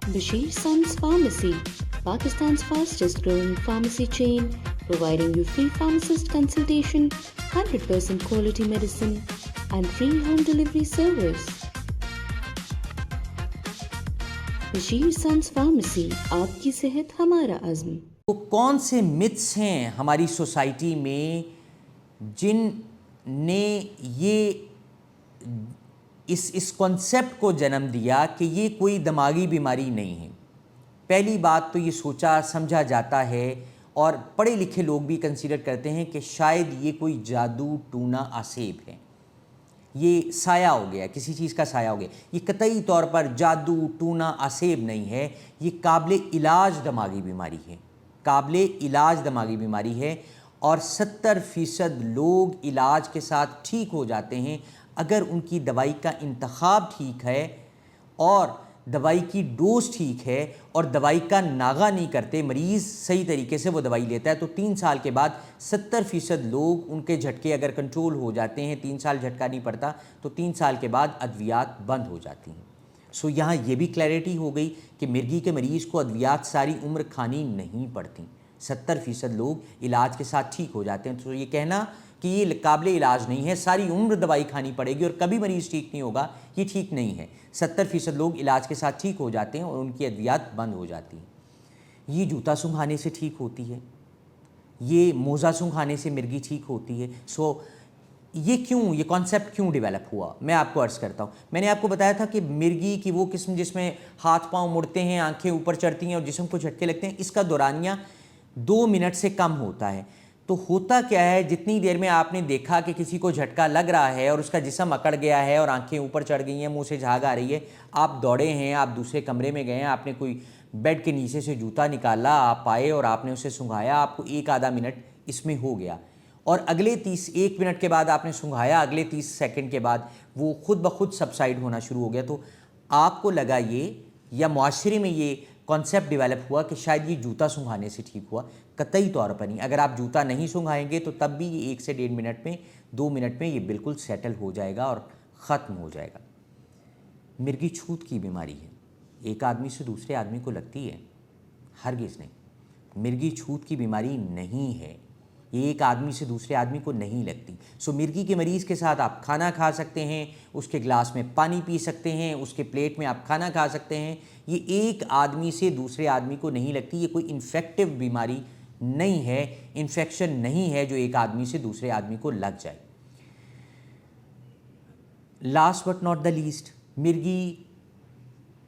Bashir Sons Pharmacy, Pakistan's fastest growing pharmacy chain, providing you free pharmacist consultation, 100% quality medicine, and free home delivery service. Bashir Sons Pharmacy, आपकी सेहत हमारा अज़्म। तो कौन से myths हैं हमारी सोसाइटी में जिन ने ये इस कॉन्सेप्ट को जन्म दिया कि ये कोई दिमागी बीमारी नहीं है। पहली बात तो ये सोचा समझा जाता है और पढ़े लिखे लोग भी कंसीडर करते हैं कि शायद ये कोई जादू टूना आसेब है, ये साया हो गया, किसी चीज़ का साया हो गया। ये कतई तौर पर जादू टूना आसेब नहीं है, ये काबिल इलाज दिमागी बीमारी है, काबिल इलाज दिमागी बीमारी है। और 70% लोग इलाज के साथ ठीक हो जाते हैं अगर उनकी दवाई का इंतखाब ठीक है और दवाई की डोज ठीक है और दवाई का नागा नहीं करते, मरीज़ सही तरीके से वो दवाई लेता है, तो 3 साल के बाद 70% लोग उनके झटके अगर कंट्रोल हो जाते हैं, 3 साल झटका नहीं पड़ता तो 3 साल के बाद अद्वियात बंद हो जाती हैं। सो यहाँ ये भी क्लैरिटी हो गई कि मिर्गी के मरीज़ को अद्वियात सारी उम्र खानी नहीं पड़ती, 70% लोग इलाज के साथ ठीक हो जाते हैं। तो ये कहना कि ये काबिल इलाज नहीं है, सारी उम्र दवाई खानी पड़ेगी और कभी मरीज़ ठीक नहीं होगा, ये ठीक नहीं है। 70% लोग इलाज के साथ ठीक हो जाते हैं और उनकी अद्वियात बंद हो जाती हैं। ये जूता सूंघाने से ठीक होती है, ये मोज़ा सूंघाने से मिर्गी ठीक होती है। सो ये क्यों, ये कॉन्सेप्ट क्यों डेवलप हुआ, मैं आपको अर्ज़ करता हूँ। मैंने आपको बताया था कि मिर्गी की वो किस्म जिसमें हाथ पाँव मुड़ते हैं, आंखें ऊपर चढ़ती हैं और जिस्म को झटके लगते हैं, इसका दौरानिया 2 मिनट से कम होता है। तो होता क्या है, जितनी देर में आपने देखा कि किसी को झटका लग रहा है और उसका जिस्म अकड़ गया है और आंखें ऊपर चढ़ गई हैं, मुंह से झाग आ रही है, आप दौड़े हैं, आप दूसरे कमरे में गए हैं, आपने कोई बेड के नीचे से जूता निकाला, आप आए और आपने उसे सूंघाया, आपको 1 आधा मिनट इसमें हो गया और अगले 1 मिनट के बाद आपने सूंघाया, अगले 30 सेकंड के बाद वो खुद ब खुद सबसाइड होना शुरू हो गया। तो आपको लगा ये, या मुआशरे में ये कॉन्सेप्ट डेवलप हुआ कि शायद ये जूता सूंघाने से ठीक हुआ। कतई तौर पर नहीं। अगर आप जूता नहीं सूंघाएंगे तो तब भी ये 1 से 1.5 मिनट में, 2 मिनट में ये बिल्कुल सेटल हो जाएगा और ख़त्म हो जाएगा। मिर्गी छूत की बीमारी है, एक आदमी से दूसरे आदमी को लगती है, हरगिज़ नहीं। मिर्गी छूत की बीमारी नहीं है, ये एक आदमी से दूसरे आदमी को नहीं लगती। सो मिर्गी के मरीज़ के साथ आप खाना खा सकते हैं, उसके गिलास में पानी पी सकते हैं, उसके प्लेट में आप खाना खा सकते हैं। ये एक आदमी से दूसरे आदमी को नहीं लगती, ये कोई इन्फेक्टिव बीमारी नहीं है, इन्फेक्शन नहीं है जो एक आदमी से दूसरे आदमी को लग जाए। Last but not the least, मिर्गी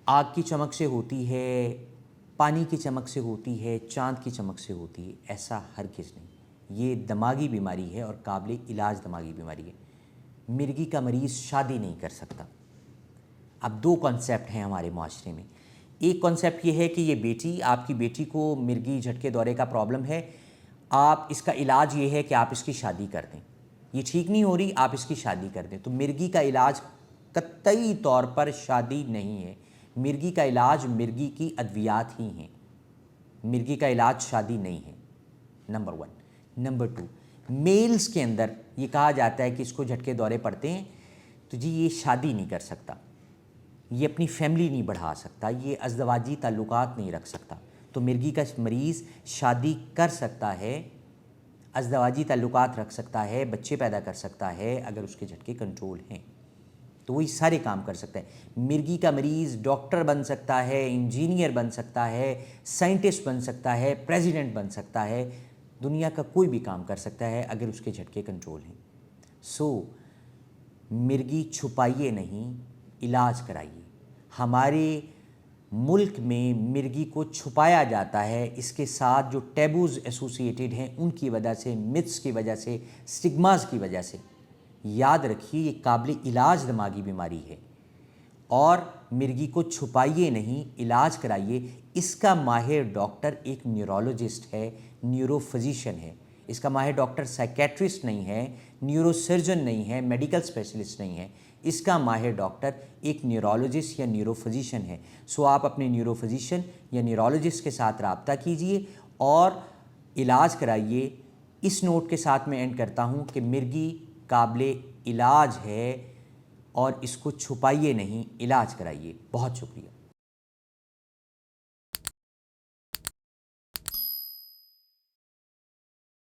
आग की चमक से होती है, पानी की चमक से होती है, चांद की चमक से होती है, ऐसा हरगिज़ नहीं। ये दिमागी बीमारी है और काबिल इलाज दिमागी बीमारी है। मिर्गी का मरीज़ शादी नहीं कर सकता। अब 2 कॉन्सेप्ट हैं हमारे माशरे में। एक कॉन्सेप्ट ये है कि ये बेटी, आपकी बेटी को मिर्गी झटके दौरे का प्रॉब्लम है, आप इसका इलाज ये है कि आप इसकी शादी कर दें, ये ठीक नहीं हो रही, आप इसकी शादी कर दें। तो मिर्गी का इलाज कतई तौर पर शादी नहीं है, मिर्गी का इलाज मिर्गी की अद्वियात ही हैं, मिर्गी का इलाज शादी नहीं है, नंबर 1। नंबर 2, मेल्स के अंदर ये कहा जाता है कि इसको झटके दौरे पड़ते हैं तो जी ये शादी नहीं कर सकता, ये अपनी फैमिली नहीं बढ़ा सकता, ये अज़दवाजी ताल्लुकात नहीं रख सकता। तो मिर्गी का मरीज़ शादी कर सकता है, अज़दवाजी ताल्लुकात रख सकता है, बच्चे पैदा कर सकता है अगर उसके झटके कंट्रोल हैं, तो वही सारे काम कर सकता है। मिर्गी का मरीज़ डॉक्टर बन सकता है, इंजीनियर बन सकता है, साइंटिस्ट बन सकता है, प्रेसिडेंट बन सकता है, दुनिया का कोई भी काम कर सकता है अगर उसके झटके कंट्रोल हैं। सो मिर्गी छुपाइए नहीं, इलाज कराइए। हमारे मुल्क में मिर्गी को छुपाया जाता है, इसके साथ जो टैबूज़ एसोसिएटेड हैं उनकी वजह से, मिथ्स की वजह से, स्टिग्मास की वजह से। याद रखिए ये काबिल इलाज दिमागी बीमारी है और मिर्गी को छुपाइए नहीं, इलाज कराइए। इसका माहिर डॉक्टर एक न्यूरोलॉजिस्ट है, न्यूरोफिजिशियन है। इसका माहिर डॉक्टर साइकेट्रिस्ट नहीं है, न्यूरोसर्जन नहीं है, मेडिकल स्पेशलिस्ट नहीं है। इसका माहिर डॉक्टर एक न्यूरोलॉजिस्ट या न्यूरोफिजिशियन है। सो आप अपने न्यूरोफिजिशियन या न्यूरोलॉजिस्ट के साथ रब्ता कीजिए और इलाज कराइए। इस नोट के साथ मैं एंड करता हूँ कि मिर्गी काबिल इलाज है और इसको छुपाइए नहीं, इलाज कराइए। बहुत शुक्रिया।